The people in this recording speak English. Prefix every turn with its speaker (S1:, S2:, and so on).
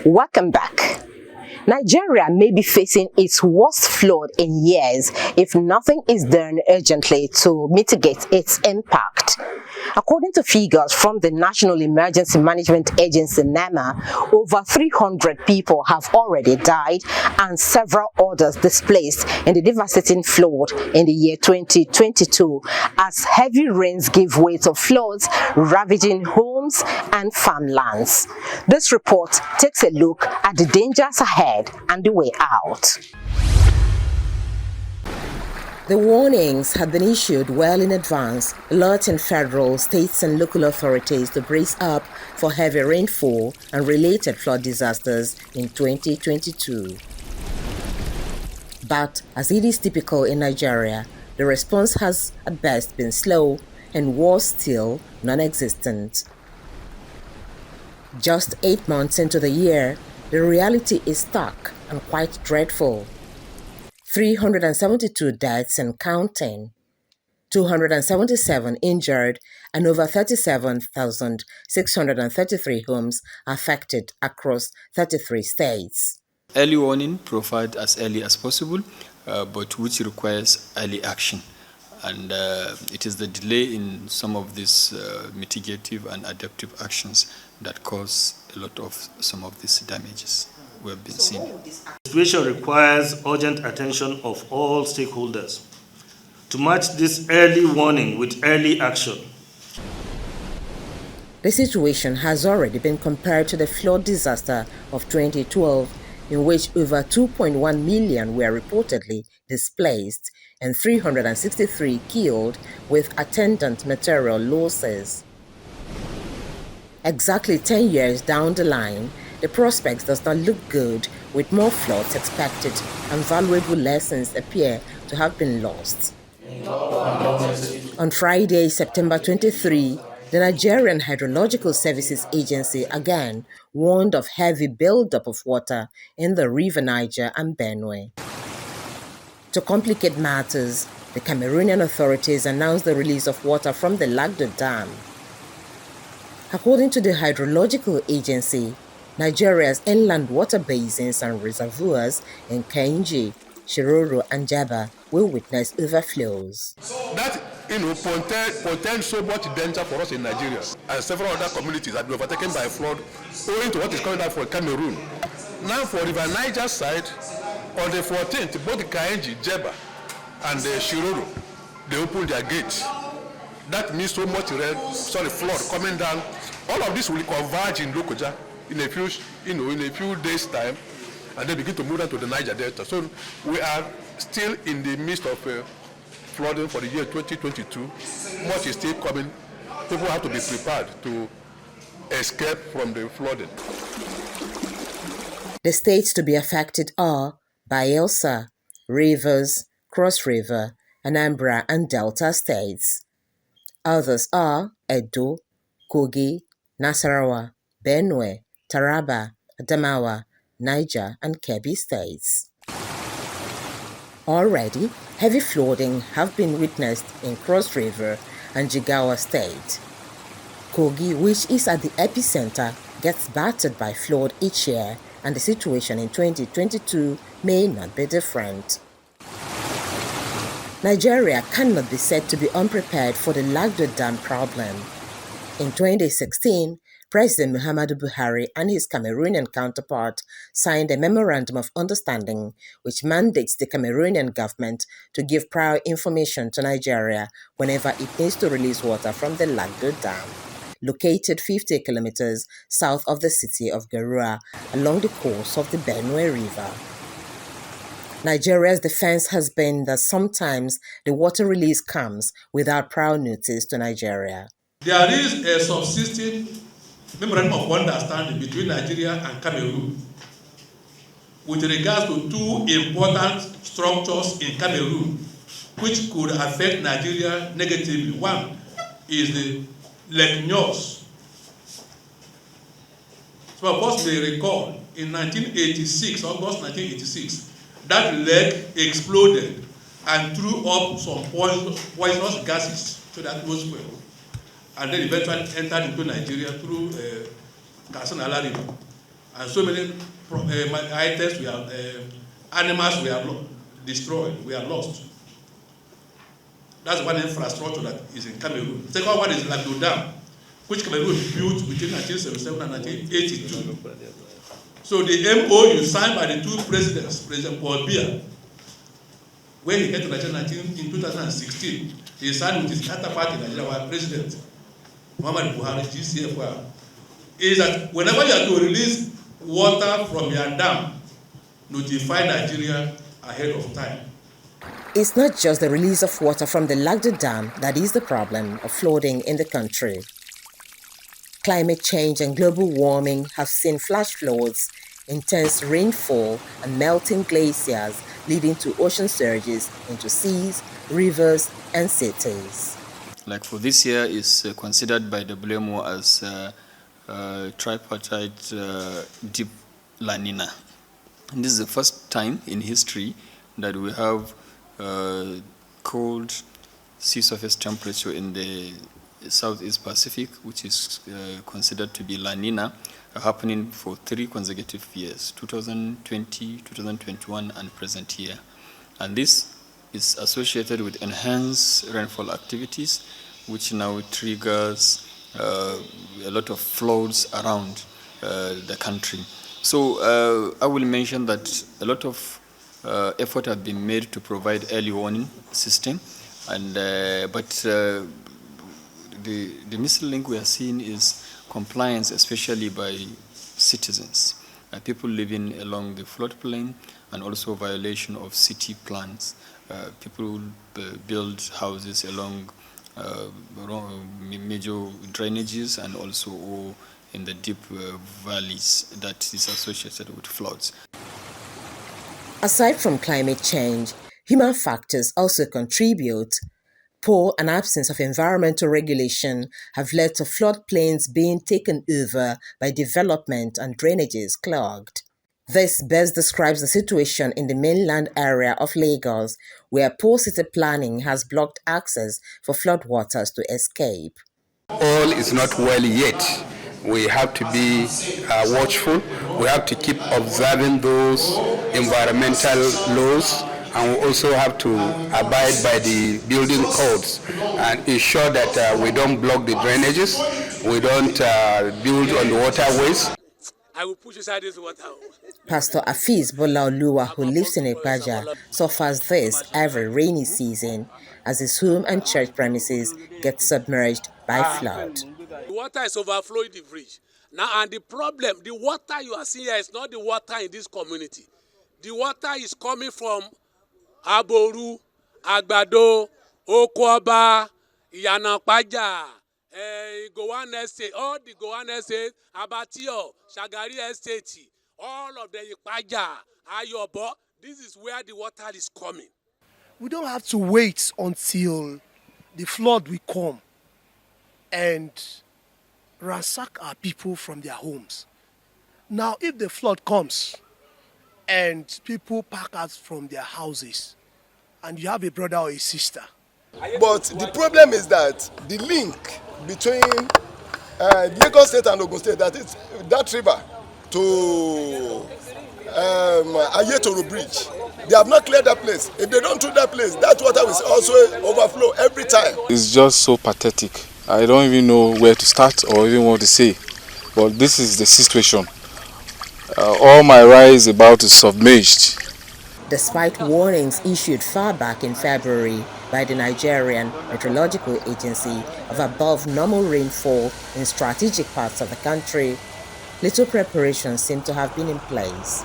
S1: Welcome back. Nigeria may be facing its worst flood in years if nothing is done urgently to mitigate its impact. According to figures from the National Emergency Management Agency (NEMA), over 300 people have already died and several others displaced in the devastating flood in the year 2022 as heavy rains give way to floods ravaging homes and farmlands. This report takes a look at the dangers ahead and the way out. The warnings had been issued well in advance, alerting federal, states and local authorities to brace up for heavy rainfall and related flood disasters in 2022. But as it is typical in Nigeria, the response has at best been slow and was still non-existent. Just 8 months into the year, the reality is stark and quite dreadful. 372 deaths and counting, 277 injured, and over 37,633 homes affected across 33 states.
S2: Early warning provided as early as possible, but which requires early action. And it is the delay in some of these mitigative and adaptive actions that cause a lot of some of these damages we have been seeing.
S3: The situation requires urgent attention of all stakeholders to match this early warning with early action.
S1: The situation has already been compared to the flood disaster of 2012, in which over 2.1 million were reportedly displaced and 363 killed with attendant material losses. Exactly 10 years down the line, the prospects does not look good, with more floods expected and valuable lessons appear to have been lost. On Friday, September 23, the Nigerian Hydrological Services Agency again warned of heavy buildup of water in the River Niger and Benue. To complicate matters, the Cameroonian authorities announced the release of water from the Lagdo Dam. According to the Hydrological Agency, Nigeria's inland water basins and reservoirs in Kainji, Shiroro, and Jaba will witness overflows.
S4: That portends so much danger for us in Nigeria and several other communities that were overtaken by flood owing to what is coming out from Cameroon. Now for River Niger side, on the 14th, both the Kainji, Jeba, and the Shiroro, they opened their gates. That means so much flood coming down. All of this will converge in Lokoja in a few days' time, and then begin to move down to the Niger Delta. So we are still in the midst of flooding for the year 2022. Much is still coming. People have to be prepared to escape from the flooding.
S1: The states to be affected are Bayelsa, Rivers, Cross River, Anambra, and Delta states. Others are Edo, Kogi, Nasarawa, Benue, Taraba, Adamawa, Niger, and Kebbi states. Already, heavy flooding have been witnessed in Cross River and Jigawa State. Kogi, which is at the epicenter, gets battered by flood each year, and the situation in 2022 may not be different. Nigeria cannot be said to be unprepared for the Lagdo Dam problem. In 2016, President Muhammadu Buhari and his Cameroonian counterpart signed a memorandum of understanding which mandates the Cameroonian government to give prior information to Nigeria whenever it needs to release water from the Lagdo Dam, located 50 kilometers south of the city of Garua along the course of the Benue River. Nigeria's defense has been that sometimes the water release comes without prior notice to Nigeria.
S5: There is a subsisting memorandum of understanding between Nigeria and Cameroon with regards to two important structures in Cameroon which could affect Nigeria negatively. One is the Lake Nyos. So of course they recall in 1986, August 1986, that lake exploded and threw up some poisonous gases to the atmosphere, and then eventually entered into Nigeria through Katsina River and so many items we have, animals we have destroyed, we have lost. That's one infrastructure that is in Cameroon. The second one is Lagdo Dam, which Cameroon built between 1977 and 1982. So the MOU signed by the two presidents, President Paul Biya, when he came to Nigeria in 2016, he signed with his counterpart in Nigeria, our president, Muhammad Buhari, GCFR, is that whenever you are to release water from your dam, notify Nigeria ahead of time.
S1: It's not just the release of water from the Lagdo Dam that is the problem of flooding in the country. Climate change and global warming have seen flash floods, intense rainfall, and melting glaciers leading to ocean surges into seas, rivers, and cities.
S2: Like for this year is considered by WMO as tripartite deep La Nina. And this is the first time in history that we have cold sea surface temperature in the Southeast Pacific, which is considered to be La Nina, happening for 3 consecutive years, 2020, 2021, and present year. And this is associated with enhanced rainfall activities, which now triggers a lot of floods around the country. So I will mention that a lot of effort have been made to provide early warning system, and but the missing link we are seeing is compliance, especially by citizens, people living along the floodplain, and also violation of city plans. People build houses along major drainages and also in the deep valleys that is associated with floods.
S1: Aside from climate change, human factors also contribute. Poor and absence of environmental regulation have led to floodplains being taken over by development and drainages clogged. This best describes the situation in the mainland area of Lagos, where poor city planning has blocked access for floodwaters to escape.
S6: All is not well yet. We have to be watchful. We have to keep observing those environmental laws, and we also have to abide by the building codes and ensure that we don't block the drainages, we don't build on the waterways.
S7: I will push inside this water.
S1: Pastor Afiz Bolaoluwa, who lives in Ipaja, suffers this every rainy season as his home and church premises get submerged by flood.
S7: The water is overflowing the bridge. Now, and the problem, the water you are seeing here is not the water in this community. The water is coming from Aboru, Agbado, Okoba, Iyanapaja, Gowan Estate, all the Gowan Estate, Abatio, Shagari Estate, all of the Ipaja, Ayobo, this is where the water is coming.
S8: We don't have to wait until the flood will come and ransack our people from their homes. Now, if the flood comes and people pack out from their houses and you have a brother or a sister.
S9: But the problem is that the link between Lagos State and Ogun State, that is that river to Ayetoro Bridge, they have not cleared that place. If they don't do that place, that water will also overflow every time.
S10: It's just so pathetic. I don't even know where to start or even what to say. But this is the situation. All my rice is about to submerged.
S1: Despite warnings issued far back in February by the Nigerian Meteorological Agency of above normal rainfall in strategic parts of the country, little preparations seem to have been in place.